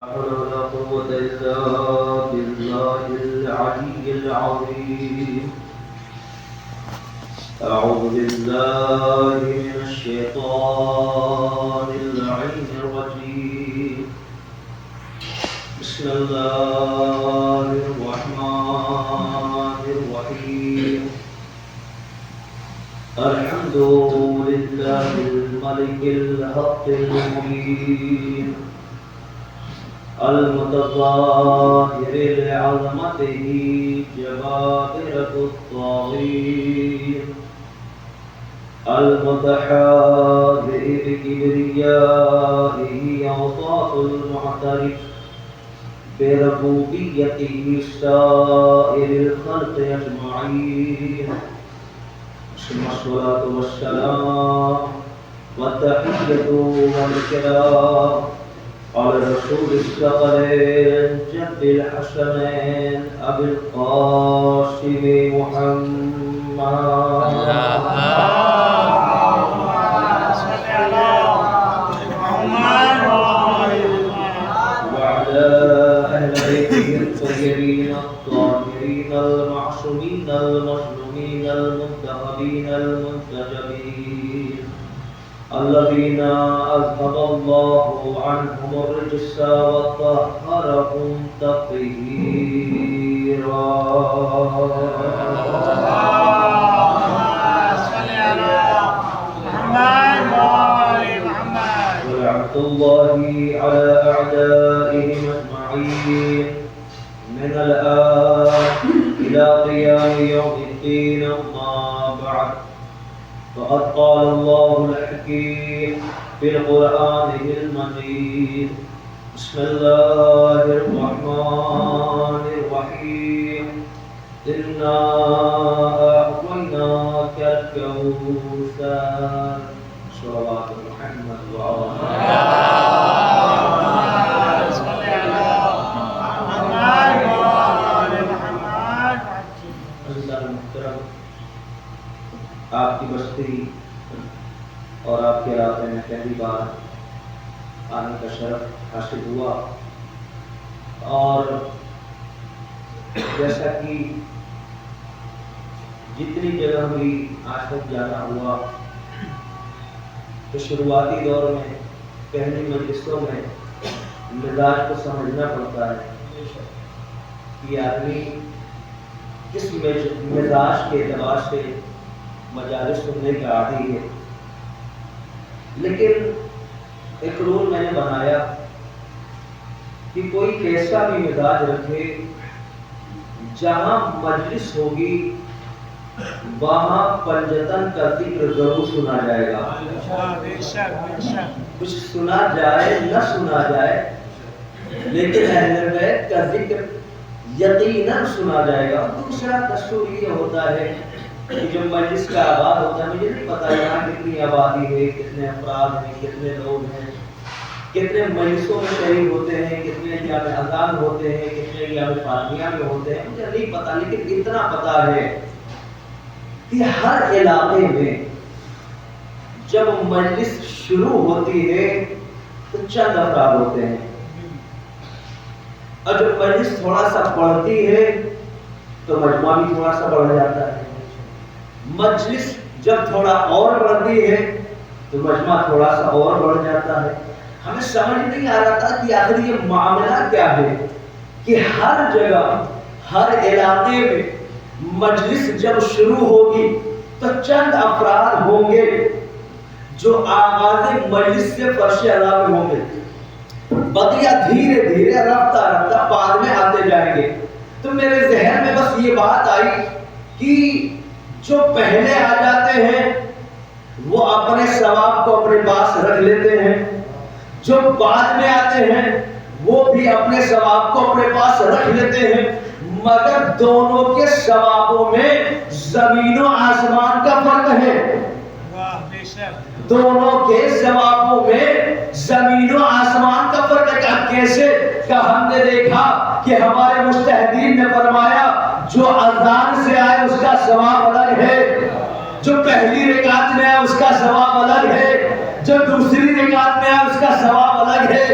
حول ولا قوة إلا بالله العلي العظيم. أعوذ بالله من الشيطان اللعين الرجيم. بسم الله الرحمن الرحيم. الحمد لله الملك الحق المبين المتظاهر لعظمته جبابرة الطاغين المتحاذر بكبريائه أوصاف المعترف بربوبيته سائر الخلق أجمعين. ثم الصلاة والسلام والتحية والإكرام على رسول الثقلين جد الحسنين أبي القاسم محمد وعلى أهل بيته الطيبين الطاهرين المعصومين المظلومين المنتخبين المنتجبين الذين أذهب الله عنهم الرجس وطهرهم تطهيرا. ولعنة الله على أعدائهم أجمعين من الآن إلى قيام يوم الدين. أما بعد، فقد قال الله الحكيم في القرآن المجيد: بسم الله الرحمن الرحيم. إنا أعطيناك الكوثر. صلوات محمد آپ کی بستی اور آپ کے علاقے میں پہلی بار آنے کا شرف حاصل ہوا، اور جیسا کہ جتنی جگہ بھی آج تک جانا ہوا تو شروعاتی دور میں پہلی مجلسوں میں مزاج کو سمجھنا پڑتا ہے کہ آدمی کس مزاج کے اعتبار سے مجالس سننے کا عادی ہے. لیکن ایک رول میں نے بنایا کہ کوئی کیسا بھی مزاج رکھے، جہاں مجلس ہوگی وہاں پنجتن کا ذکر ضرور سنا جائے گا. کچھ سنا جائے نہ سنا جائے، لیکن اہل بیت کا ذکر یقیناً سنا جائے گا. دوسرا دستور یہ ہوتا ہے کہ جو مجلس کا آباد ہوتا ہے، مجھے نہیں پتا یہاں کتنی آبادی ہے، کتنے افراد ہیں، کتنے لوگ ہیں، کتنے مجلسوں میں شریک ہوتے ہیں، کتنے ایام اذان ہوتے ہیں، کتنے ایام فاطمیہ میں ہوتے ہیں، مجھے نہیں پتا. لیکن اتنا پتا ہے کہ ہر علاقے میں جب مجلس شروع ہوتی ہے تو چند افراد ہوتے ہیں، اور جب مجلس تھوڑا سا بڑھتی ہے تو مجمع بھی تھوڑا سا بڑھ جاتا ہے. مجلس جب تھوڑا اور بڑھتی ہے تو مجمع تھوڑا سا اور بڑھ جاتا ہے. ہمیں سمجھ نہیں آ رہا تھا کہ آخر یہ معاملہ کیا ہے کہ ہر جگہ ہر علاقے میں مجلس جب شروع ہوگی تو چند افراد ہوں گے جو آغاز مجلس سے فرش اعلیٰ میں ہوں گے، بقیہ دھیرے دھیرے رفتہ رفتہ بعد میں آتے جائیں گے. تو میرے ذہن میں بس یہ بات آئی کہ جو پہلے آ جاتے ہیں وہ اپنے ثواب کو اپنے پاس رکھ لیتے ہیں، جو بعد میں آتے ہیں وہ بھی اپنے ثواب کو اپنے پاس رکھ لیتے ہیں، مگر دونوں کے ثوابوں میں زمین و آسمان کا فرق ہے. دونوں کے ثوابوں میں زمین و آسمان کا فرق ہے. کیسے؟ کہ ہم نے دیکھا کہ ہمارے مجتہدین نے فرمایا جو اذان سے آئے اس کا ثواب الگ ہے، جو پہلی رکعت میں ہے اس کا ثواب الگ ہے، جو دوسری رکعت میں ہے اس کا ثواب الگ ہے،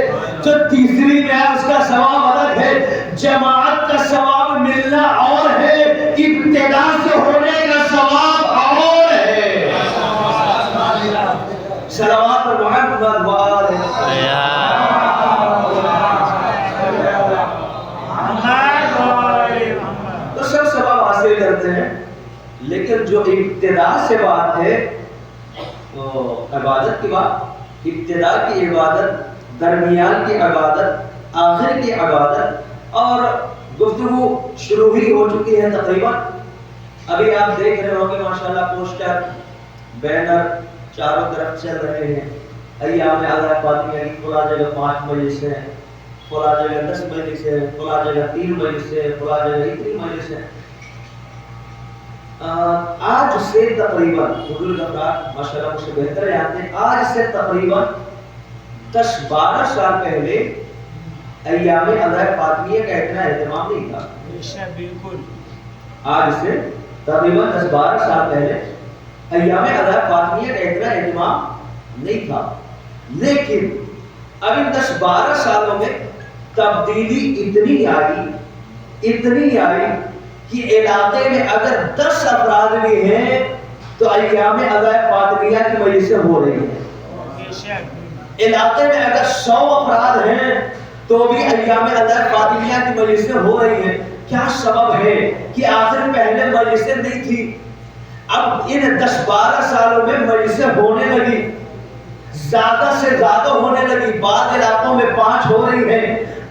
جو تیسری تیسری میں اس کا ثواب الگ ہے، جماعت کا ثواب ملنا اور ہے، ابتدا سے ہونے کا ثواب اور ہے۔ صلوات محمد وآلہ۔ تو سب ثواب حاصل کرتے ہیں، لیکن جو ابتدا سے بات ہے تو عبادت کی بات، ابتدا کی عبادت، درمیان کی عبادت، آخر کی عبادت، اور گفتگو شروع ہی ہو چکی ہے تقریباً۔ ابھی آپ دیکھ رہے ہوں گے ماشاءاللہ پوسٹر، بینر چاروں طرف چل رہے ہیں، ایام اعضاء فاطمیہ کی فلاں جگہ 5 مجلس ہے، فلاں جگہ 10 مجلس ہے، فلاں جگہ 3 مجلس ہے، فلاں جگہ اتنی مجلس ہے۔ آج سے تقریباً بزرگ افراد ماشاءاللہ مجھ سے بہتر جانتے ہیں، آج سے تقریباً 10-12 سال پہلے ایام اعضاء فاطمیہ کا اتنا اہتمام نہیں تھا۔ بالکل آج سے تقریباً 10-12 سال پہلے ایام اعضاء فاطمیہ کا اتنا اہتمام نہیں تھا، لیکن اب ان 10-12 سالوں میں تبدیلی اتنی آئی کہ علاقے میں اگر 10 افراد بھی ہیں تو ایام اعضاء فاطمیہ کی مجلسیں ہو رہی ہیں۔ علاقے میں اگر 100 افراد ہیں تو بھی ایام اعضاء فاطمیہ کی مجلسیں ہو رہی ہیں۔ کیا سبب ہے کہ آخر پہلے مجلسیں نہیں تھی، اب ان 10-12 سالوں میں مجلسیں ہونے لگی، زیادہ سے زیادہ ہونے لگی، بعض علاقوں میں 5 ہو رہی ہیں،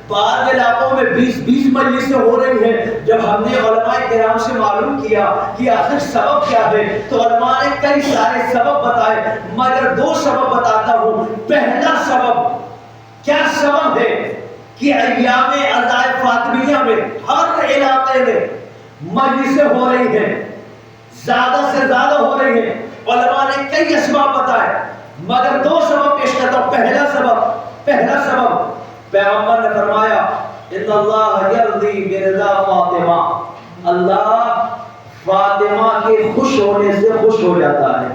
بعض علاقوں میں 20 مجلسیں ہو رہی ہیں۔ جب ہم نے علماء کرام سے معلوم کیا کہ آخر سبب کیا ہے تو علماء نے کئی سارے سبب بتائے، مگر 2 سبب بتاتا ہوں۔ پہلا سبب کیا سبب ہے کہ ایام اعضاء فاطمیہ میں ہر علاقے میں مجلسیں ہو رہی ہیں، زیادہ سے زیادہ ہو رہی ہیں۔ علماء نے کئی اسباب بتائے، مگر 2 سبب پیش کرتا ہوں۔ پہلا سبب پیغمبر نے فرمایا ان اللہ یرضی برضا فاطمہ، اللہ فاطمہ کے خوش ہونے سے خوش ہو جاتا ہے۔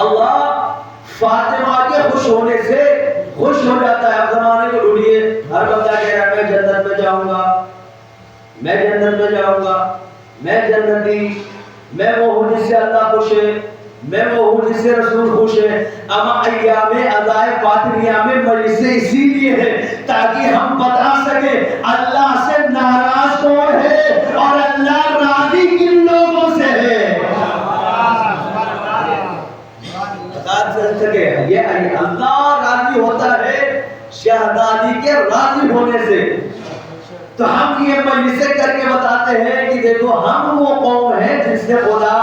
اللہ فاطمہ کے خوش ہونے سے خوش ہو جاتا ہے۔ اب زمانے کو ڈھونڈیے، ہر بندہ کہہ رہا ہے میں جنت میں جاؤں گا، میں جنت میں جاؤں گا، میں جنتی، میں وہ ہوں جس سے اللہ خوش ہے، میں وہ ہوں جس سے رسول خوش ہے۔ اما ایام اعضاء فاطمیہ میں مجلسیں اسی لیے ہے تاکہ ہم بتا سکیں اللہ سے ناراض کون ہے اور اللہ راضی کن لوگوں سے ہے۔ بتا سکے یہ اللہ راضی ہوتا ہے شہزادی کے راضی ہونے سے۔ تو ہم یہ مجلسیں کر کے بتاتے ہیں کہ دیکھو ہم وہ قوم ہیں جس سے خدا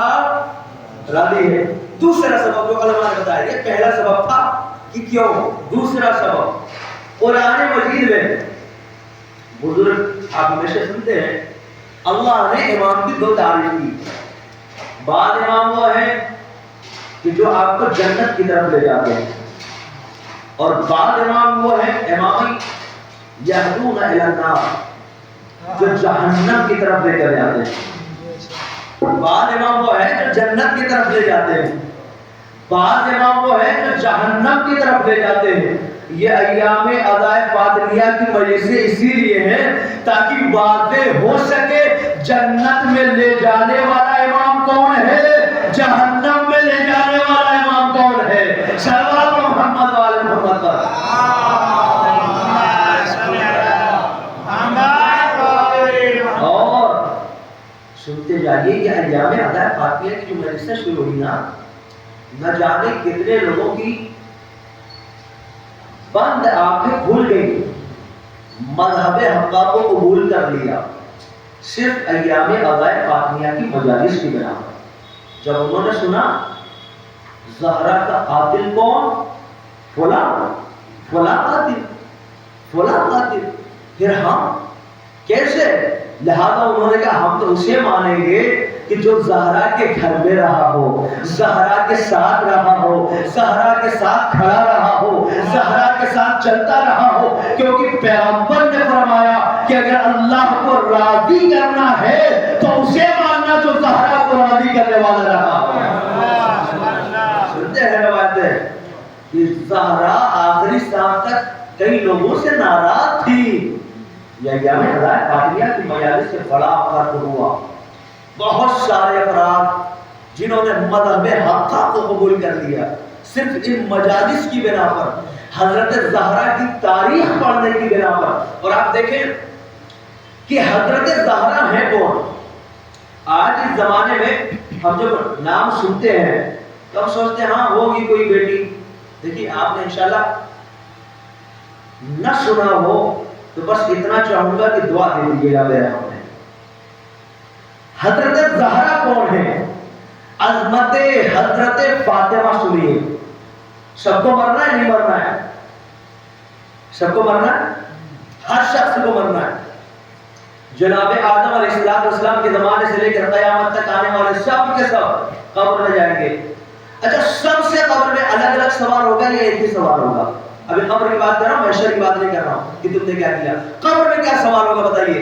راضی ہے۔ دوسرا سبب جو علماء نے بتایا، یہ پہلا سبب تھا کہ کیوں، دوسرا سبب قرآن مجید میں بزرگ آپ ہمیشہ سنتے ہیں اللہ نے امام کی 2 تعریف کی۔ بعض امام وہ ہیں کہ جو آپ کو جنت کی طرف لے جاتے ہیں، اور بعض امام وہ ہیں امام یہدون الی النار جو جہنم کی طرف لے کر جاتے ہیں۔ بعض امام وہ ہیں جو جنت کی طرف لے جاتے ہیں، بعض امام وہ ہیں جو جہنم کی طرف لے جاتے ہیں۔ یہ ایام اعضاء فاطمیہ کی مجلسیں اسی لیے ہیں تاکہ واضح ہو سکے جنت میں لے جانے والا امام کون ہے، جہنم میں لے جانے والا امام کون ہے۔ صلوات محمد وعلی محمد پر۔ اور سنتے جائیے کہ ایام اعضاء فاطمیہ کی جو مجلسیں شروع ہوئی نہ جانے کتنے لوگوں کی بند آنکھیں کھل گئی، مذہب حقہ کو قبول کر لیا صرف ایام اعضاء فاطمیہ کی مجالس کی بنا پر۔ جب انہوں نے سنا زہرا کا قاتل کون، فلاں قاتل، پھر ہم کیسے، لہذا انہوں نے کہا ہم تو اسے مانیں گے کہ جو زہرا کے گھر میں رہا ہو، زہرا کے ساتھ رہا ہو، زہرا کے ساتھ کھڑا رہا ہو، زہرا کے ساتھ چلتا رہا ہو، کیونکہ پیغمبر نے فرمایا کہ اگر اللہ کو راضی کرنا ہے تو اسے ماننا جو زہرا کو راضی کرنے والا رہا ہو۔ سنتے ہیں روایتیں کہ زہرا آخری سال تک کئی لوگوں سے ناراض تھی. یہ ایام ہدایت فاطمیہ کی مجالس سے بڑا فرق ہوا. بہت سارے افراد جنہوں نے مذہب حقہ کو قبول کر لیا صرف ان مجالس کی بنا پر، حضرت زہرا کی تاریخ پڑھنے کی بنا پر. اور آپ دیکھیں کہ حضرت زہرا ہے کون. آج اس زمانے میں ہم جب نام سنتے ہیں تو ہم سوچتے ہیں ہاں ہوگی کوئی بیٹی. دیکھیے آپ نے انشاءاللہ نہ سنا ہو تو بس اتنا چاہوں گا کہ دعا دے دیجیے گا میرے ہمیں. حضرت زہرا کون ہے؟ عظمت حضرت فاطمہ سنیے. سب کو مرنا ہے نہیں مرنا ہے؟ سب کو مرنا ہے، ہر شخص کو مرنا ہے. جناب آدم علیہ السلام کے زمانے سے لے کر قیامت تک آنے والے سب کے سب قبر میں جائیں گے. اچھا سب سے قبر میں الگ الگ سوال ہوگا یا ایک ہی سوال ہوگا؟ ابھی قبر کی بات کر رہا ہوں، محشر کی بات نہیں کر رہا ہوں کہ تم نے کیا کیا. قبر میں کیا سوال ہوگا بتائیے؟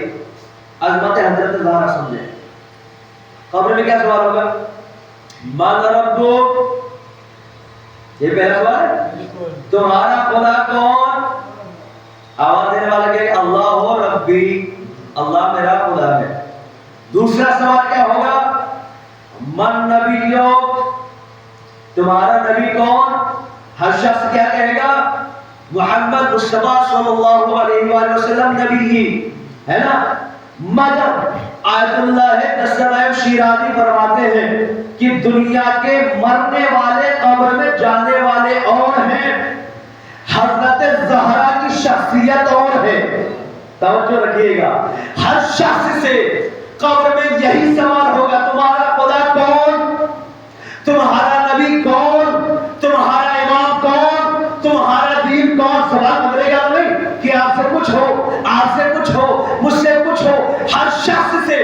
عظمت حضرت زہرا سمجھیں. قبر میں کیا سوال ہوگا؟ من ربک، یہ پہلا سوال ہے. تمہارا خدا کون؟ آواز دینے والا کہ اللہ ہو ربی، اللہ میرا خدا ہے. دوسرا سوال کیا ہوگا؟ من نبیک، تمہارا نبی کون؟ ہر شخص کیا کہے گا؟ محمد مصطفیٰ صلی اللہ علیہ وآلہ وسلم نبی ہے نا. مگر آیت اللہ دستغیب شیرازی فرماتے ہیں کہ دنیا کے مرنے والے قبر میں جانے والے اور ہیں، حضرت زہرا کی شخصیت اور ہے. توجہ رکھیے گا، ہر شخص سے قبر میں یہی سوال ہوگا، تمہارا خدا کون؟ تمہارا نبی کون؟ تمہارا امام کون؟ تمہارا دین کون؟ سوال بدلے گا نہیں کہ آپ سے کچھ ہو، آپ سے کچھ ہو، مجھ سے کچھ ہو. ہر شخص سے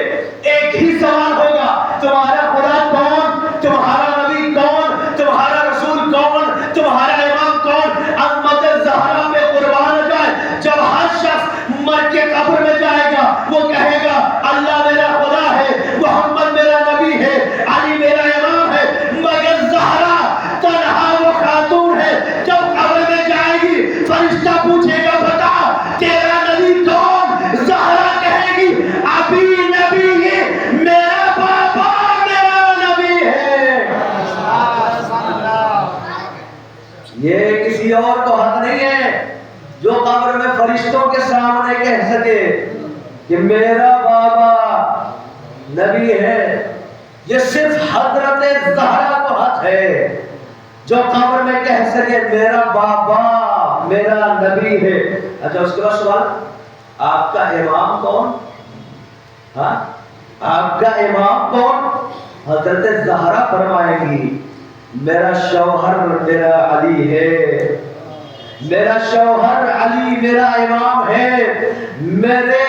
ایک ہی سوال ہوگا، تمہارا خدا کون؟ تمہارا نبی کون؟ تمہارا رسول کون؟ تمہارا امام کون؟ عظمت زہرا پہ قربان جائے. جب ہر شخص مر کے قبر میں جائے گا وہ کہے گا اللہ میرا خدا ہے، محمد میرا نبی ہے، علی میرا امام ہے. مگر زہرا تنہا وہ خاتون ہے، جب قبر میں جائے گی فرشتہ پوچھے گا بتا تیرا نبی کون؟ زہرا کہے گی ابھی نبی ہے، میرا بابا میرا نبی ہے. یہ کسی اور کو حق نہیں ہے جو قبر میں فرشتوں کے سامنے کہہ سکے کہ میرا بابا نبی ہے. یہ صرف حضرت زہرا کو حق ہے جو قبر میں کہہ سکے میرا بابا میرا نبی ہے. اچھا اس کے بعد سوال، آپ کا امام کون؟ ہاں آپ کا امام کون؟ حضرت زہرا فرمائے گی میرا شوہر میرا علی ہے، میرا شوہر علی میرا امام ہے، میرے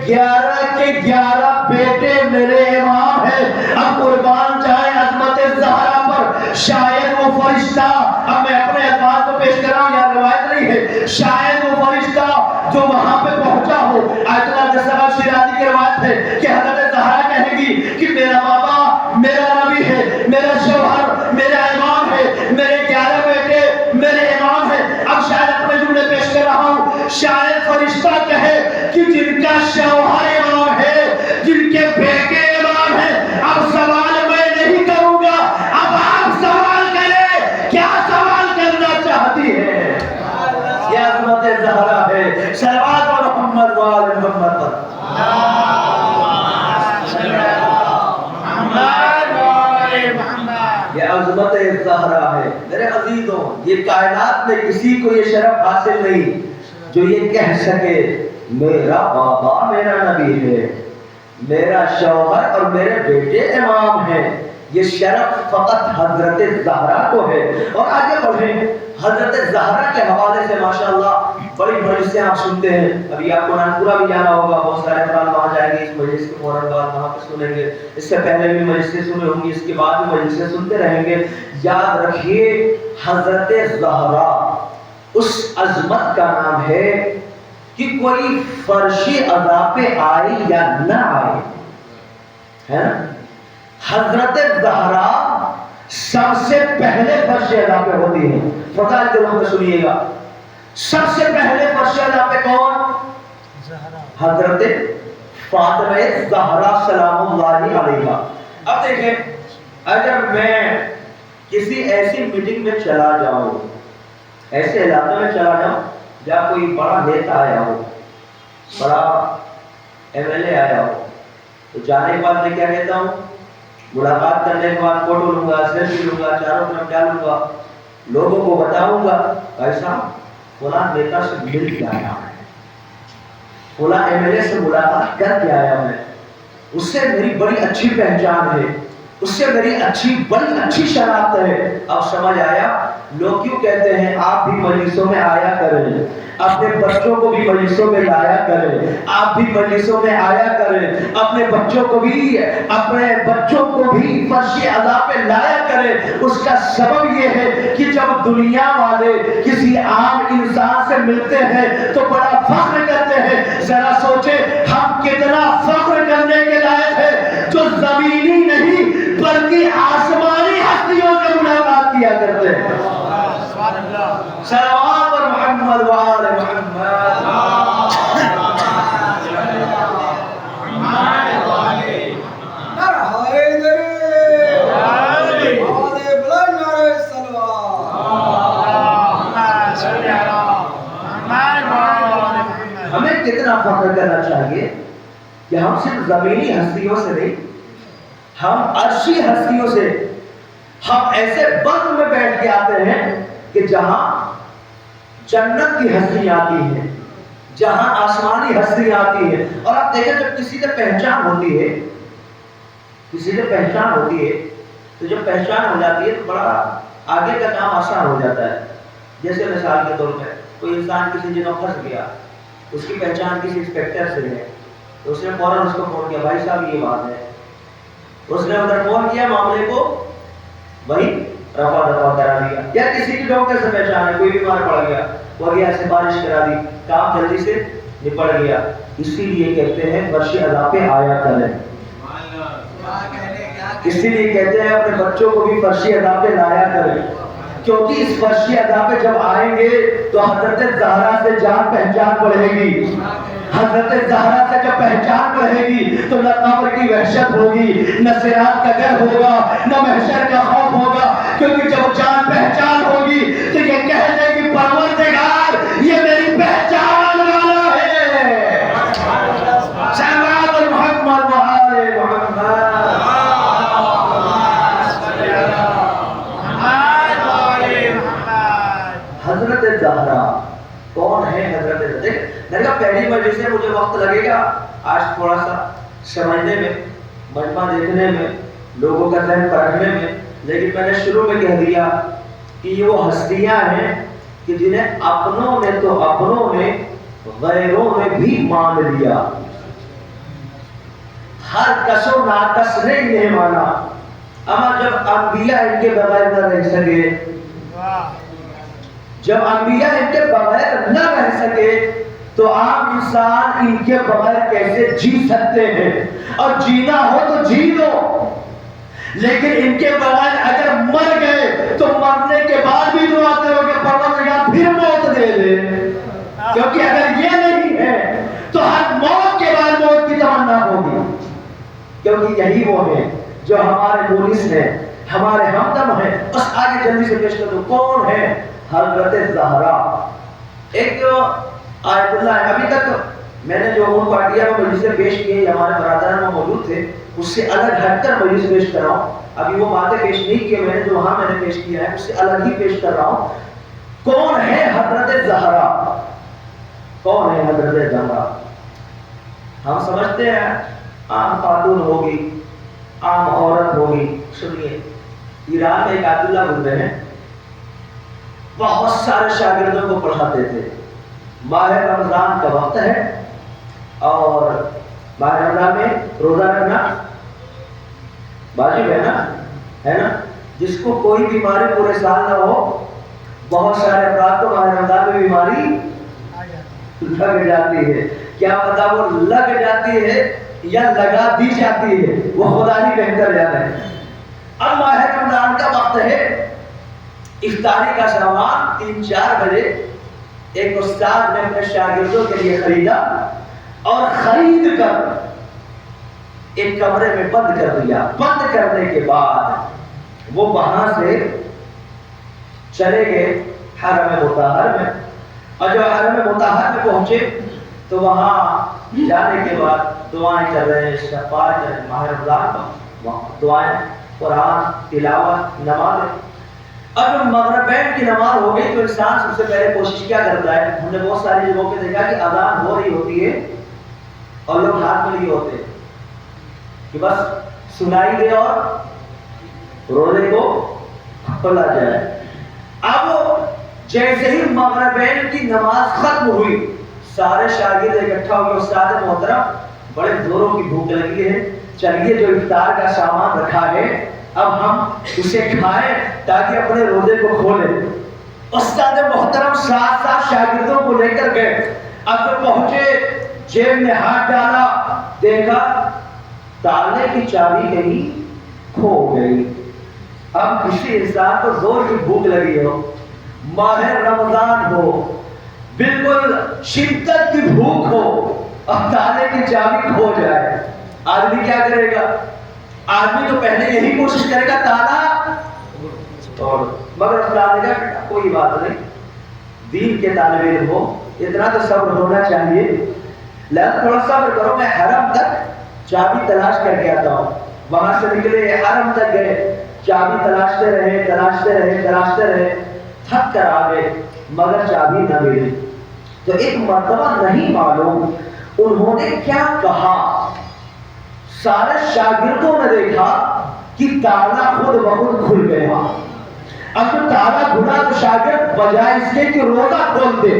11 کے 11 بیٹے میرے امام ہیں. اب قربان جائے عظمت زہرا پر. شاید وہ فرشتہ، اب میں اپنے الفاظ کو پیش کر رہا ہوں، یہاں روایت نہیں ہے، شاید وہ فرشتہ جو وہاں پہ پہنچا ہو، آیت اللہ دستغیب شیرازی کی روایت ہے کہ حضرت زہرا کہے گی کہ میرا بابا میرا نبی ہے، میرا شوہر میرا امام ہے، میرے 11 بیٹے میرے امام ہیں. اب شاید اپنے جملے پیش کر رہا ہوں، شاید فرشتہ کہے کہ جن کا شوہر امام ہے، جن کے بیٹے امام ہیں، اب سوال میں نہیں کروں گا، اب آپ سوال کریں، کیا سوال کرنا چاہتی ہے؟ یہ عظمت زہرا ہے. صلوات و محمد و آل محمد پر. یہ عظمت زہرا ہے. میرے عزیزوں، یہ کائنات میں کسی کو یہ شرف حاصل نہیں جو یہ کہہ سکے میرا بابا میرا نبی ہے، میرا شوہر اور میرے بیٹے امام ہیں. یہ شرف فقط حضرت زہرا کو ہے. اور آگے بڑھیں، حضرت زہرا کے حوالے سے ماشاءاللہ بڑی مجلسیں آپ سنتے ہیں. ابھی آپ کو نانپورہ بھی جانا ہوگا، بہت سارے افراد وہاں جائیں گے، اس مجلس کے فوراً بعد وہاں پہ سنیں گے. اس سے پہلے بھی مجلسیں سنے ہوں گی، اس کے بعد بھی مجلسیں سنتے رہیں گے. یاد رکھیے حضرت زہرا اس عظمت کا نام ہے کہ کوئی فرشی ادا پہ آئے یا نہ آئے، ہے نا. حضرت زہرا سب سے پہلے فرش ادا پہ ہوتی ہے. فضائل کے وقت سنیے گا. سب سے پہلے فرش ادا پہ کون؟ حضرت فاطمہ زہرا سلام اللہ علیہا. اب دیکھیں اگر میں کسی ایسی میٹنگ میں چلا جاؤں, ایسے علاقے میں چلا جاؤں جہاں کوئی بڑا نیتا آیا ہو, بڑا ایم ایل اے آیا ہو, تو جانے کے بعد میں کیا کہتا ہوں؟ ملاقات کرنے کے بعد فوٹو لوں گا, سیلفی لوں گا, چاروں طرف ڈالوں گا, لوگوں کو بتاؤں گا بھائی صاحب فلاں نیتا سے مل کے آیا ہوں, فلاں ایم ایل اے سے ملاقات کر کے آیا ہوں, اس سے میری بڑی اچھی پہچان ہے, اس سے میری بڑی اچھی شناخت ہے. اب سمجھ آیا لوگ کیوں کہتے ہیں آپ بھی مجلسوں میں آیا کریں, اپنے بچوں کو بھی مجلسوں میں لایا کریں, آپ بھی مجلسوں میں آیا کریں, اپنے بچوں کو بھی فرش ادا پہ لایا کریں. اس کا سبب یہ ہے کہ جب دنیا والے کسی عام انسان سے ملتے ہیں تو بڑا فخر کرتے ہیں. ذرا سوچے ہم کتنا فخر کرنے کے لائق ہے جو زمینی نہیں بلکہ آسمانی ہستیوں سے ملاقات کیا کرتے ہیں. صلوات پر محمد و آل محمد. ہمیں کتنا فخر کرنا چاہیے کہ ہم صرف زمینی ہستیوں سے نہیں, ہم عرشی ہستیوں سے, ہم ایسے بلد میں بیٹھ کے آتے ہیں کہ جہاں جنت کی ہستی آتی ہے, جہاں آسمانی ہستی آتی ہے. اور آپ دیکھیں جب کسی سے پہچان ہوتی ہے, تو جب پہچان ہو جاتی ہے تو بڑا آگے کا کام آسان ہو جاتا ہے. جیسے مثال کے طور پہ کوئی انسان کسی جگہ پھنس گیا, اس کی پہچان کسی انسپیکٹر سے ہے, تو اس نے فوراً اس کو فون کیا, بھائی صاحب یہ بات ہے. اس نے ادھر فون کیا, معاملے کو وہی رفع دفع کرا دیا. یا کسی کی ڈاکٹر سے پہچان ہے, کوئی بیمار پڑ گیا, وہ گیا سفارش کرا دی, کام جلدی سے نپٹ گیا. اسی لیے کہتے ہیں فرش ادا پہ آیا کریں, اسی لیے کہتے ہیں اپنے بچوں کو بھی فرش ادا پہ لایا کریں, کیونکہ اس فرش ادا پہ جب آئیں گے تو حضرت زہرا سے جان پہچان بڑھے گی. حضرت زہرا سے جب پہچان بڑھے گی تو نہ قبر کی وحشت ہوگی, نہ صراط کا ڈر ہوگا, نہ محشر کا خوف ہوگا. کیونکہ جب جان پہچان ہوگی تو یہ کہہ دے کہ پروردگار یہ میری پہچان والا ہے. صلوات محمد و آل محمد. حضرت زہرا کون ہے؟ حضرت زہرا پہلی مجلس سے مجھے وقت لگے گا آج تھوڑا سا سمجھنے میں, مجمع دیکھنے میں, لوگوں کا ذہن پرکھنے میں, لیکن میں نے شروع میں کہہ دیا کہ یہ وہ ہستیاں ہیں کہ جنہیں اپنوں نے غیروں نے بھی مان لیا. ہر کس و ناکس نے انہیں مانا. اما جب انبیاء ان کے بغیر نہ رہ سکے, جب انبیاء ان کے بغیر نہ رہ سکے تو عام انسان ان کے بغیر کیسے جی سکتے ہیں؟ اور جینا ہو تو جی لو, لیکن ان کے بغیر اگر مر گئے تو مرنے کے بعد بھی دعا کرو کہ پروردگار پھر موت دے دے. کیونکہ اگر یہ نہیں ہے تو ہر موت کے بعد موت کی تمنا ہوگی. کیونکہ یہی وہ ہے جو ہمارے مونس ہیں, ہمارے ہمدم ہیں. بس آگے جلدی سے پیش کر دو کون ہے؟ حضرت زہرا. ایک آیت اللہ ہے. ابھی تک میں نے جو ان پارٹیاں کو مجلسیں پیش کی ہمارے برادران میں موجود تھے, اس سے الگ ہٹ کر مجلس پیش کر رہا ہوں. ابھی وہ باتیں پیش نہیں کی میں نے جو وہاں میں نے پیش کیا ہے اس سے الگ ہی پیش کر رہا ہوں. کون ہے حضرت زہرا؟ کون ہے حضرت زہرا؟ ہم سمجھتے ہیں عام خاتون ہوگی, عام عورت ہوگی. سنیے, ایران میں ایک آیت اللہ گزرے ہیں, بہت سارے شاگردوں کو پڑھاتے تھے. ماہ رمضان کا وقت ہے اور ماہ رمضان میں روزہ رکھنا واجب ہے نا. جس کو کوئی بیماری پورے سال نہ ہو, بہت سارے افراد کو ماہ رمضان میں بیماری لگ جاتی ہے. کیا پتا وہ لگ جاتی ہے یا لگا دی جاتی ہے, وہ خدا ہی بہتر جانے. اب ماہ رمضان کا وقت ہے، افطاری کا سامان 3-4 بجے ایک استاد نے اپنے شاگردوں کے لیے خریدا اور خرید کر ایک کمرے میں بند کر دیا۔ بند کرنے کے بعد وہ وہاں سے چلے گئے حرم مطہر میں، اور جب حرم مطہر میں پہنچے تو وہاں جانے کے بعد دعائیں کر رہے ہیں، استغفار کر رہے ہیں، ماہ رمضان دعائیں، قرآن تلاوت، نماز۔ اب جب مغربین کی نماز ہو گئی تو انسان سب سے پہلے کوشش کیا کرتا ہے؟ ہم نے بہت ساری جگہوں پہ دیکھا کہ اذان ہو رہی ہوتی ہے اور لوگ ہاتھ میں لیے ہوتے ہیں کہ بس سنائی دے اور روزے کو کھولا جائے۔ اب جیسے ہی مغربین کی نماز ختم ہوئی، سارے شاگرد اکٹھا ہو گئے، استاد محترم بڑے زوروں کی بھوک لگی ہے، چلیے جو افطار کا سامان رکھا ہے اب ہم اسے کھائیں تاکہ اپنے روزے کو کھولیں۔ استاد محترم ساتھ شاگردوں کو لے کر گئے۔ اب جب پہنچے، جیب میں ہاتھ ڈالا، دیکھا تالے کی چابی کہیں کھو گئی۔ اب کسی انسان کو زور کی بھوک لگی ہو، ماہ رمضان ہو، بالکل شدت کی بھوک ہو اور تالے کی چابی کھو جائے، آدمی کیا کرے گا؟ آدمی تو پہلے یہی کوشش کرے گا تالا توڑ، مگر استاد نے کہا کوئی بات نہیں، دین کے طالب علم ہو، اتنا تو صبر ہونا چاہیے، لیکن تھوڑا صبر کرو، میں حرم تک چابی تلاش کر کے آتا ہوں۔ وہاں سے نکلے، حرم تک گئے، چابی تلاشتے رہے، تھک کر آ گئے، مگر چابی نہ ملی۔ تو ایک مرتبہ نہیں معلوم انہوں نے کیا کہا، سارے شاگردوں نے دیکھا کہ تالا خود بخود کھل گیا۔ اب جو تالا کھلا تو شاگرد بجائے اس کے کہ روزہ کھول دے،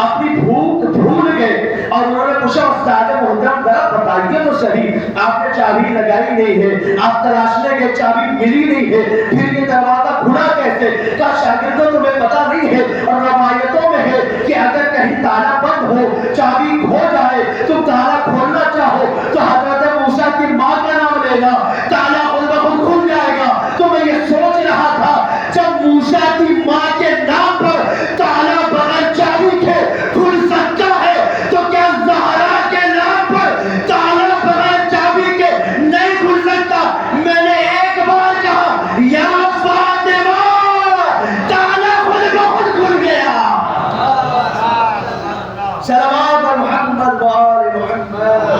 اپنی بھوک بھول گئے اور انہوں نے پوچھا استاد محترم ذرا بتائیے تو صحیح، آپ نے چابی لگائی نہیں ہے، آپ تلاشنے گئے چابی ملی نہیں ہے، پھر یہ دروازہ کھلا کیسے؟ کہا شاگردوں تمہیں پتہ نہیں ہے، اور روایتوں میں ہے کہ اگر کہیں تالا بند ہو، چابی کھو جائے، تو تالا کھولنا چاہو تو حضرت موسیٰ کی ماں کا نام لینا، تالا خود بخود کھل جائے گا۔ تو میں یہ سوچ رہا تھا جب موسیٰ کی ماں کے نام پر تالا بغیر چابی کے کھل سکتا ہے تو کیا زہرا کے نام پر تالا بغیر چابی کے نہیں کھل سکتا؟ میں نے ایک بار کہا یا فاطمہ، تالا خود بخود کھل گیا۔ صلوات محمد وآل محمد۔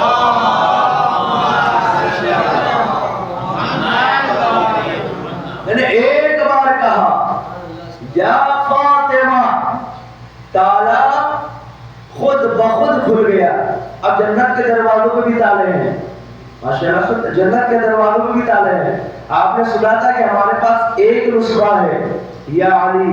میں نے ایک بار کہا یا فاطمہ، تالا خود بخود کھل گیا۔ اب جنت کے دروازوں پہ بھی تالے ہیں، ماشاءاللہ، جنت کے دروازوں پہ بھی تالے ہیں۔ آپ نے سنا تھا کہ ہمارے پاس ایک نسخہ ہے، یا علی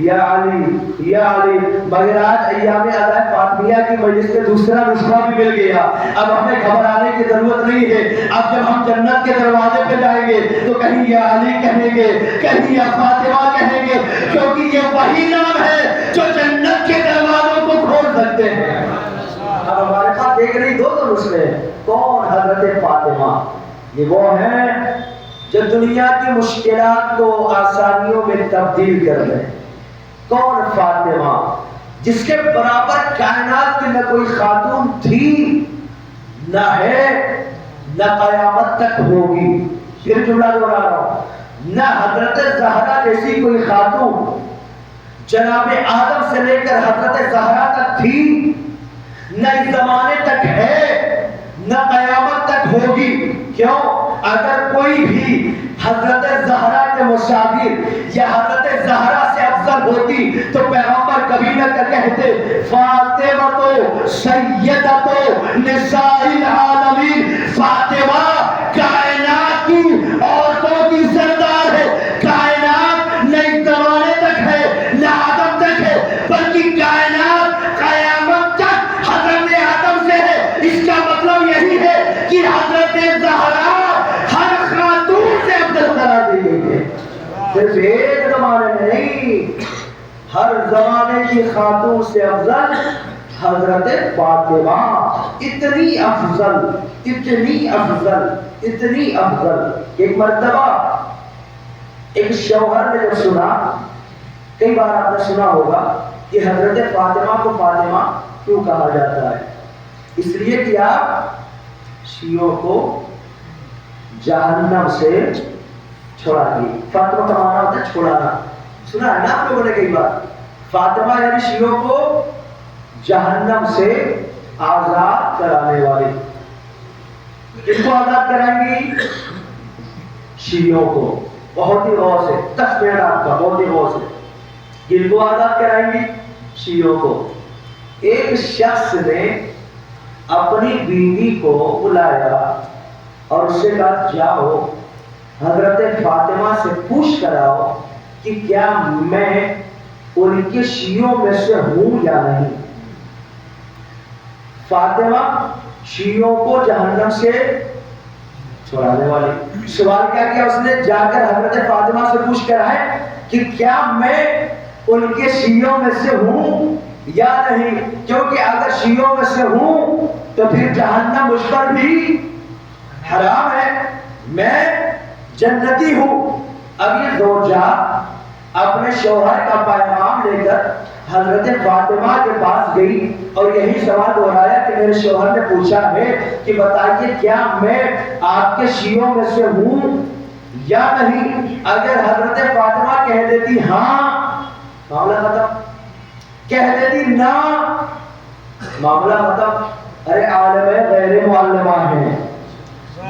یا علی یا علی، مگر آج ایام اعلی فاطمیہ کی مجلس میں دوسرا نسخہ بھی مل گیا۔ اب ہمیں گھبرانے کی ضرورت نہیں ہے، اب جب ہم جنت کے دروازے پہ جائیں گے تو کہیں یا علی کہیں گے، کہیں یا فاطمہ کہیں گے، کیونکہ یہ وہی نام ہے جو جنت کے دروازوں کو کھول سکتے ہیں۔ اب ہمارے پاس ایک نہیں دو نسخے ہیں۔ کون؟ حضرت فاطمہ۔ یہ وہ ہیں جو دنیا کی مشکلات کو آسانیوں میں تبدیل کر دیں۔ کون؟ فاطمہ، جس کے برابر کائنات کی نہ کوئی خاتون تھی، نہ ہے، نہ قیامت تک ہوگی۔ پھر جملہ دوہرا رہا ہوں، نہ حضرت زہرا جیسی کوئی خاتون جناب آدم سے لے کر حضرت زہرا تک تھی، نہ اس زمانے تک ہے، نہ قیامت تک ہوگی۔ کیوں؟ اگر کوئی بھی حضرت زہرا کے مشابہ یا حضرت زہرا سے افضل ہوتی تو پیغمبر کبھی نہ کہتے فاطمہ سیدۃ نساء العالمین، فاطمہ کائنات کی عورتوں کی سردار ہے۔ کائنات نہ اس زمانے تک ہے نہ آدم تک ہے، بلکہ کائنات قیامت تک حضرت آدم سے ہے۔ اس کا مطلب یہی ہے کہ حضرت زہرا ہر خاتون سے افضل قرار دی گئی ہے، صرف ایک زمانے میں نہیں، ہر زمانے کی خاتون سے افضل حضرت فاطمہ۔ اتنی افضل، اتنی افضل، اتنی افضل۔ ایک مرتبہ ایک شوہر نے جب سنا، کئی بار آپ نے سنا ہوگا کہ حضرت فاطمہ کو فاطمہ کیوں کہا جاتا ہے؟ اس لیے کہ آپ شیعوں کو جہنم سے چھڑا دی۔ فاطمہ کا معنی ہوتا ہے چھڑانا، سنا ہے نا آپ لوگوں نے کئی بار؟ فاطمہ یعنی شیعوں کو جہنم سے آزاد کرانے والی۔ کس کو آزاد کرائیں گی؟ شیعوں کو۔ بہت ہی غور سے، تصویر آپ کا بہت ہی غور سے، کن کو آزاد کرائیں گی؟ شیعوں کو۔ ایک شخص نے اپنی بیوی کو بلایا اور اس سے کہا جاؤ حضرت فاطمہ سے پوچھ کر آؤ کہ کیا میں ان کے شیعوں میں سے ہوں یا نہیں۔ فاطمہ شیعوں کو جہنم سے چھڑانے والی۔ سوال کیا اس نے؟ جا کر حضرت فاطمہ سے پوچھ کر آئے کہ کیا میں ان کے شیعوں میں سے ہوں یا نہیں، کیونکہ اگر شیعوں میں سے ہوں تو پھر جہنم مجھ پر بھی حرام ہے، میں جنتی ہوں۔ اب یہ زوجہ اپنے شوہر کا پیغام لے کر حضرت فاطمہ کے پاس گئی اور یہی سوال دہرایا کہ میرے شوہر نے پوچھا ہے کہ بتائیے کیا میں آپ کے شیعوں میں سے ہوں یا نہیں۔ اگر حضرت فاطمہ کہہ دیتی ہاں، معاملہ ختم۔ کہہ دیتی نا، معاملہ ختم۔ ارے عالمہ غیر معلمہ ہیں،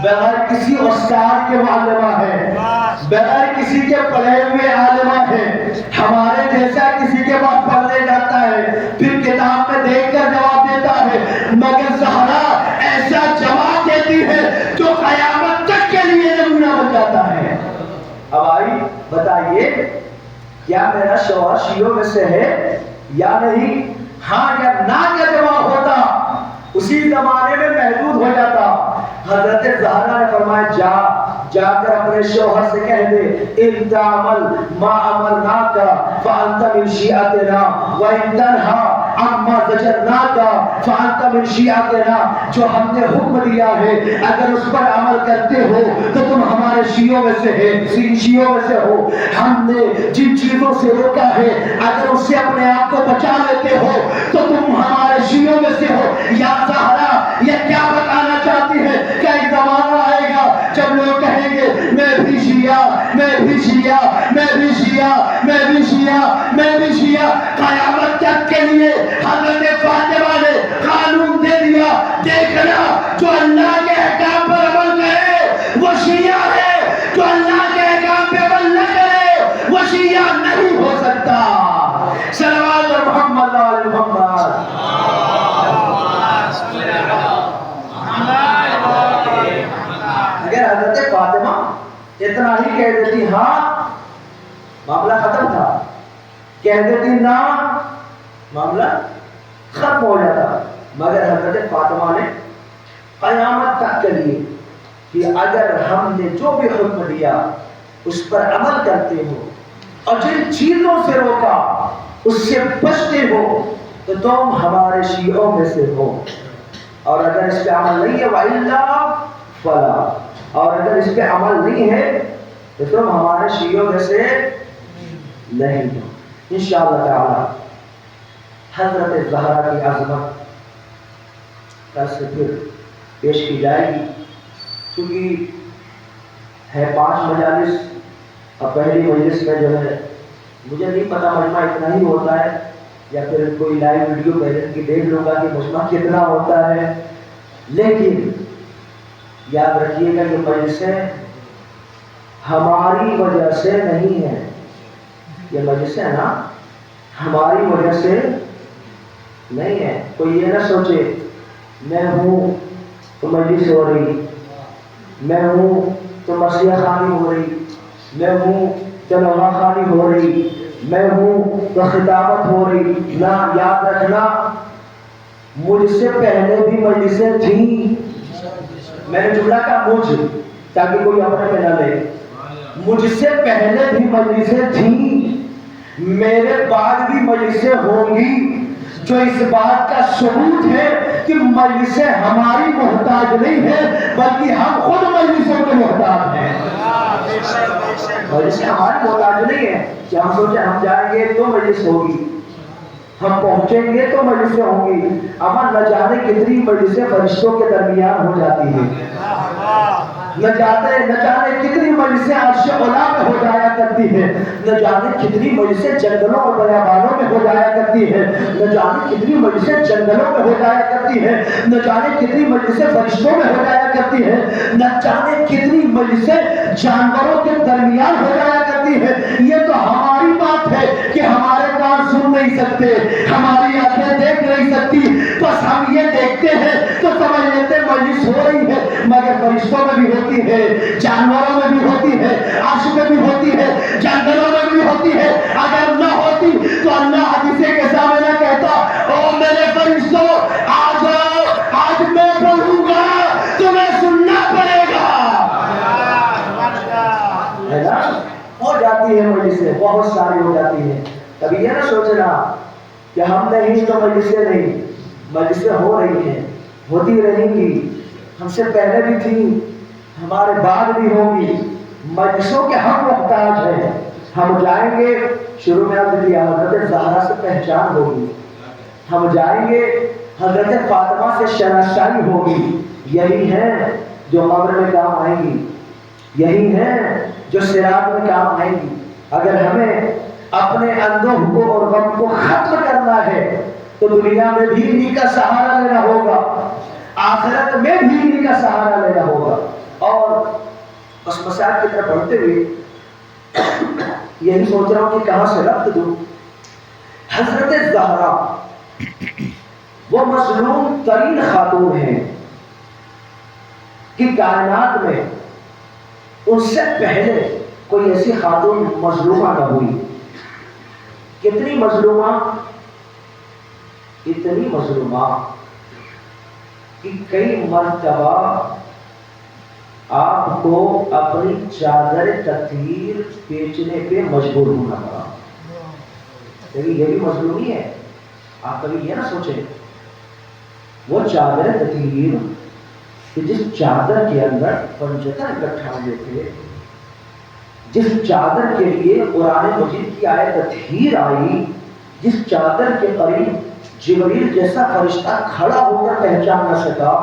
بغیر کسی استاد کے معلمہ ہے، بغیر کسی کے پڑھے ہوئے عالمہ ہے، ہمارے جیسا کسی کے پاس پڑھنے جاتا ہے پھر کتاب میں دیکھ کر جواب دیتا ہے، مگر زہرا ایسا جواب دیتی ہے جو قیامت تک کے لیے نمونہ بن جاتا ہے۔ اب آئی بتائیے کیا میرا شوہر شیعوں میں سے ہے یا نہیں؟ ہاں یا نہ کا جواب ہوتا اسی زمانے میں محدود ہو جاتا۔ حضرت زہرا نے فرمایا جا کر اپنے شوہر سے کہہ دے ان تعمل ما امرناک فانت من شیعتنا وان تنہا عما زجرناک فانت من شیعتنا، جو ہم نے حکم دیا ہے اگر اس پر عمل کرتے ہو تو تم ہمارے شیعوں میں سے شیعوں میں سے ہو، ہم نے جن چیزوں سے روکا ہے اگر اس سے اپنے آپ کو بچا لیتے ہو تو تم ہمارے شیعوں میں سے ہو۔ یا زہرا یہ کیا بتانا چاہتی ہے کہ ایک زمانہ آئے گا جب لوگ کہیں گے میں بھی شیعہ، میں بھی شیعہ، میں بھی شیعہ، میں بھی شیعہ، میں بھی شیعہ۔ قیامت تک کے لیے حضرت فاطمہ نے قانون دے دیا، دیکھنا جو اللہ کے احکام پر عمل کرے وہ شیعہ ہے، جو اللہ کے احکام پہ عمل نہ کرے وہ شیعہ نہیں ہو سکتا۔ صلوات اور محمد علی محمد۔ اگر حضرت فاطمہ اتنا ہی کہہ دیتی ہاں، معاملہ ختم تھا، کہہ دیتی نا، معاملہ ختم ہو جاتا۔ مگر حضرت فاطمہ نے قیامت تک کے لیے کہ اگر ہم نے جو بھی حکم دیا اس پر عمل کرتے ہو اور جن چیزوں سے روکا اس سے بچتے ہو تو تم ہمارے شیعوں میں سے ہو، اور اگر اس پہ عمل نہیں ہے وَإِلَّا فَلَا، اور اگر اس پہ عمل نہیں ہے تو تم ہمارے شیعوں میں سے نہیں ہو۔ انشاءاللہ تعالی حضرت زہرا کی عظمت کل سے پھر پیش کی جائے گی، کیونکہ ہے 5 مجالس اور پہلی مجلس میں جو ہے مجھے نہیں پتا مجمع اتنا ہی ہوتا ہے یا پھر کوئی لائیو ویڈیو پہلے کی دیکھ لوں گا کہ مجمع کتنا ہوتا ہے، لیکن یاد رکھیے گا کہ مجلسیں ہماری وجہ سے نہیں ہے، یہ مجلسیں نا ہماری وجہ سے نہیں ہے۔ کوئی یہ نہ سوچے میں ہوں تو مجلس ہو رہی، میں ہوں تو مسیح خوانی ہو رہی، میں ہوں تو نوحہ خوانی ہو رہی، میں ہوں تو خطابت ہو رہی، نہ، یاد رکھنا مجھ سے پہلے بھی مجلسیں تھیں۔ میں نے جملہ کا مجھ تاکہ کوئی اپنے پہ نہ لے، مجھ سے پہلے بھی مجلسیں تھیں، میرے بعد بھی مجلسیں ہوں گی، جو اس بات کا ثبوت ہے کہ مجلسیں ہماری محتاج نہیں ہے بلکہ ہم خود مجلسوں کے محتاج ہیں. مجلسیں ہماری محتاج نہیں ہے کہ ہم سوچیں ہم جائیں گے تو مجلس ہوگی، ہم پہنچیں گے تو مجلسیں ہوں گی. اما نہ جانے کتنی مجلسیں فرشتوں کے درمیان ہو جاتی ہیں، نہ جانے کتنی مجلسیں عرش اولا میں ہو جایا کرتی ہیں، نہ جانے کتنی مجلسیں جنگلوں اور بیابانوں میں ہو جایا کرتی ہیں، نہ جانے کتنی مجلسیں جنگلوں میں ہو جایا کرتی ہیں، نہ جانے کتنی مجلسیں فرشتوں میں ہو جایا کرتی ہیں، نہ جانے کتنی مجلسیں جانوروں کے درمیان ہو جایا کرتی ہیں. یہ تو ہماری بات ہے کہ ہمارے کان سن نہیں سکتے، ہماری آنکھیں دیکھ نہیں سکتی، بس ہم یہ دیکھتے ہیں تو سمجھ لیتے مجلس ہو رہی ہے. مگر فرشتوں میں بھی ہوتی ہے، جانوروں میں بھی ہوتی ہے، عرش میں بھی ہوتی ہے، جنگلوں میں بھی ہوتی ہے. اگر نہ ہوتی تو اللہ حدیث کے سامنے کہتا او میرے فرشتوں آ جاؤ، آج میں پڑھوں گا تمہیں سننا پڑے گا. ہے نا؟ ہو جاتی ہے مجلسیں، بہت ساری ہو جاتی ہے. کبھی یہ نہ سوچنا کہ ہم نہیں تو مجلسیں نہیں. مجلسیں ہو رہی ہیں، ہوتی رہیں گی، ہم سے پہلے بھی تھی، ہمارے بعد بھی ہوں گی. مجلسوں کے ہم محتاج ہیں. ہم جائیں گے، شروع میں عرض کیا حضرت زہرا سے پہچان ہوگی، ہم جائیں گے حضرت فاطمہ سے شناسائی ہوگی. یہی ہے جو قبر میں کام آئیں گی، یہی ہے جو صراط میں کام آئیں گی. اگر ہمیں اپنے اندوہ کو اور غم کو ختم کرنا ہے تو دنیا میں بھی انہی کا سہارا لینا ہوگا، آخرت میں بھی انہی کا سہارا لینا ہوگا. اور بس مسائل کی طرف بڑھتے ہوئے یہی سوچ رہا ہوں کہ کہاں سے ربط دوں. حضرت زہرا وہ مظلوم ترین خاتون ہیں کہ کائنات میں ان سے پہلے کوئی ایسی خاتون مظلومہ نہ ہوئی. کتنی مظلومہ؟ اتنی مظلومہ کہ کئی مرتبہ آپ کو اپنی چادر تطہیر بیچنے پہ مجبور ہونا پڑا. لیکن یہ بھی مظلومی ہے. آپ کبھی یہ نہ سوچیں وہ چادر تطہیر کہ جس چادر کے اندر پنجتن اکٹھا ہوئے تھے، جس چادر کے لیے قرآن مجید کی آیت تطہیر آئی، جس چادر کے قریب جبریل جیسا فرشتہ کھڑا ہو کر پہچان نہ سکا،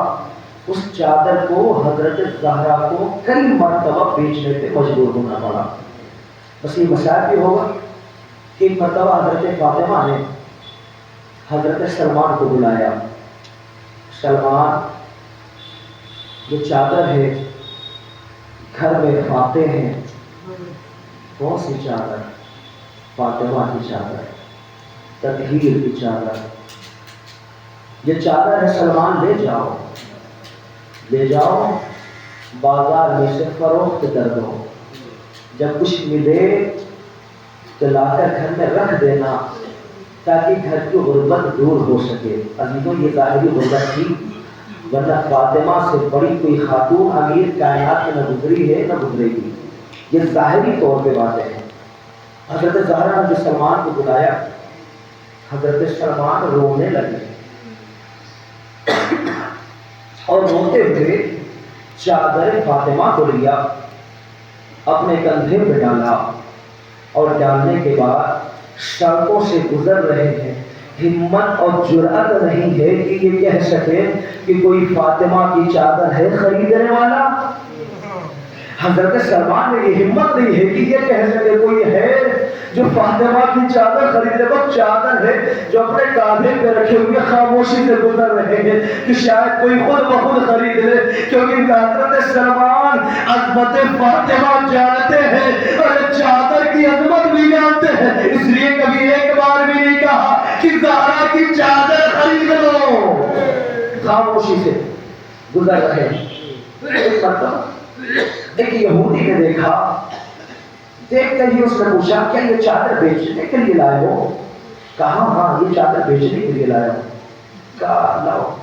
اس چادر کو حضرت زہرا کو کئی مرتبہ بیچنے پہ مجبور ہونا پڑا. بس یہ مسائل بھی ہوگا کہ ایک مرتبہ حضرت فاطمہ نے حضرت سلمان کو بلایا. سلمان، یہ چادر ہے گھر میں فاتح ہیں. کون سی چادر؟ فاطمہ کی چادر، تطہیر کی چادر. یہ چادر ہے سلمان، لے جاؤ بازار میں سے فروخت کر دو. جب کچھ ملے تو لا کر گھر میں رکھ دینا تاکہ گھر کی غربت دور ہو سکے. عزیزوں یہ ظاہری غربت تھی، ورنہ فاطمہ سے بڑی کوئی خاتون امیر کائنات میں نہ گزری ہے نہ گزرے گی. یہ ظاہری طور پہ واضح ہے. حضرت زہرا نے سلمان کو بلایا، حضرت سلمان رونے لگے اور روتے ہوئے چادر فاطمہ کو لیا، اپنے کندھے پہ ڈالا اور ڈالنے کے بعد سڑکوں سے گزر رہے ہیں. ہمت اور جرأت نہیں ہے کہ یہ کہہ سکے کہ کوئی فاطمہ کی چادر ہے خریدنے والا. حضرت سلمان میں یہ ہمت نہیں ہے کہ یہ کہہ سکے کوئی ہے جو فاطمہ کی چادر خریدے. وہ چادر ہے جو اپنے کاندھے پہ رکھے ہوئے خاموشی سے گزر رہے ہیں کہ شاید کوئی خود بخود خرید لے، کیونکہ حضرت سلمان عظمت فاطمہ جانتے ہیں اور چادر کی عظمت بھی جانتے ہیں. اس لیے کبھی ایک بار بھی نہیں کہا کہ زہرا کی چادر خرید لو. خاموشی سے گزر رہے ہیں. ایک مرتبہ ایک یہودی نے دیکھا، دیکھ کر ہی اس نے پوچھا کیا یہ چادر بیچنے کے لیے لائے ہو؟ کہا ہاں یہ چادر بیچنے کے لیے لایا ہو. کہا لاؤ.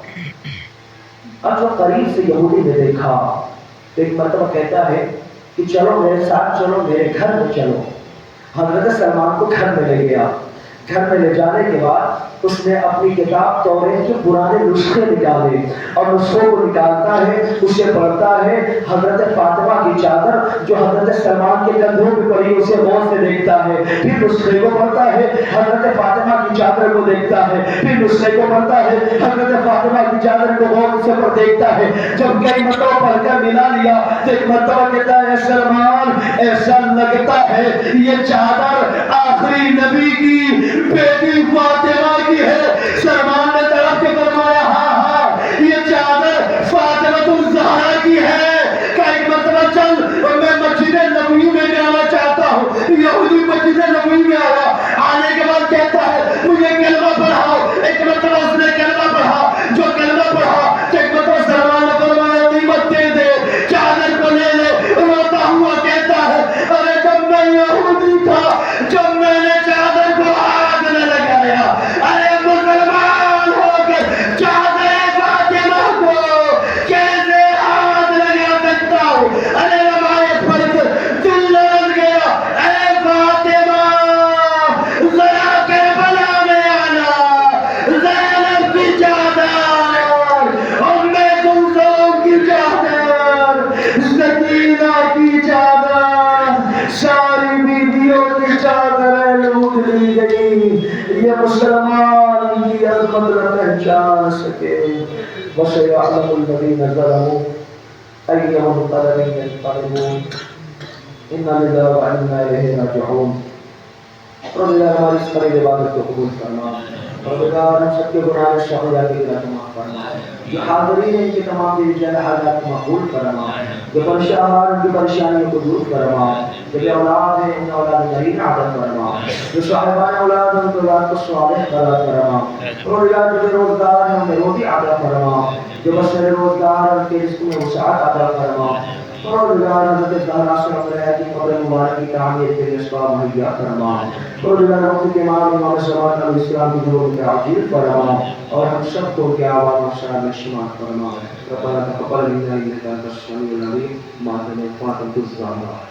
اب جو قریب سے یہودی نے دیکھا تو ایک مرتبہ کہتا ہے کہ چلو میرے ساتھ چلو، میرے گھر میں چلو. حضرت سلمان کو گھر میں لے گیا. گھر میں لے جانے کے بعد اس نے اپنی کتاب توریت کے پرانے نسخے نکالے اور نسخوں کو نکالتا ہے، اسے پڑھتا ہے. حضرت فاطمہ کی چادر جو حضرت سلمان کے کندھوں پہ پڑی اسے غور سے دیکھتا ہے، پھر نسخے کو پڑھتا ہے، حضرت فاطمہ کی چادر کو دیکھتا ہے، پھر نسخے کو پڑھتا ہے، حضرت فاطمہ کی چادر کو غور سے پر دیکھتا ہے. جب کئی مرتبہ پڑھ کر ملا لیا تو ایک مرتبہ کہتا ہے سلمان ایسا لگتا ہے یہ چادر آخری نبی کی بیٹی فاطمہ کی ہے. سلمان نے طرف کے فرمایا ہاں ہاں یہ چادر فاطمہ الزہرا کی ہے. کہ ایک مرتبہ چل میں مسجد نبوی میں جانا چاہتا ہوں. یہودی مسجد نبوی میں آیا، آنے کے بعد کہتا ہے مجھے کلمہ پڑھاؤ. ایک مرتبہ اس نے کلمہ پڑھا، جو کلمہ پڑھا تو ایک مرتبہ سلمان نے فرمایا قیمت دے دے، چادر کو لے لے. روتا ہوا کہتا ہے ارے جب میں یہودی تھا، جب میں نے چادر کو ہاتھ نہ لگایا، ارے مسلمان ہو کر چادر فاطمہ کو کیسے ہاتھ لگا سکتا ہوں؟ ارے روایت پڑھ کر دل لرز گیا. اے فاطمہ ذرا کربلا میں آنا، زینب کی چادر، ام کلثوم کی چادر، سکینہ کی چادر، ساری بیویوں کی چادریں لوٹ لی گئی. یہ مسلمان کی عظمت نہ پہچان سکے. وَسَيَعْلَمُ الَّذِينَ ظَلَمُوا أَيَّ مُنقَلَبٍ يَنقَلِبُونَ. اِنَّ لِلَّهِ وَإِنَّا إِلَيْهِ رَاجِعُونَ. رب اللہ ہماری اس قریب عبادت کو قبول فرما. رب اللہ ہم سب کے گناہ صغیرہ کے گناہ معاف فرما. جو حاضرین ہیں ان کے تمام دل جان حاجات کو مقبول فرما. جو پریشان ان کی پریشانیوں کو دور فرما. جو بے اولاد ہیں ان اولاد نرین عطا فرما. جو صاحبان اولاد ان کو اولاد کو صالح قرار فرما. اور یا جو بے روزگار ہیں انہیں روزی عطا فرما. جو بسر روزگار ان کے رزق میں وسعت عطا فرما. اور حضرت زہرا سے امر کی قبر مبارک کی تعمیر کے لیے اسباب مہیا فرما. اور وقت کے امام زمان علیہ السلام کی ضرور کے عاجل فرما. اور ہم سب کو کیا آواز محشر میں شمار فرما. ربنا تقبل منا انك انت السميع العليم. ما تنفعت الزمان.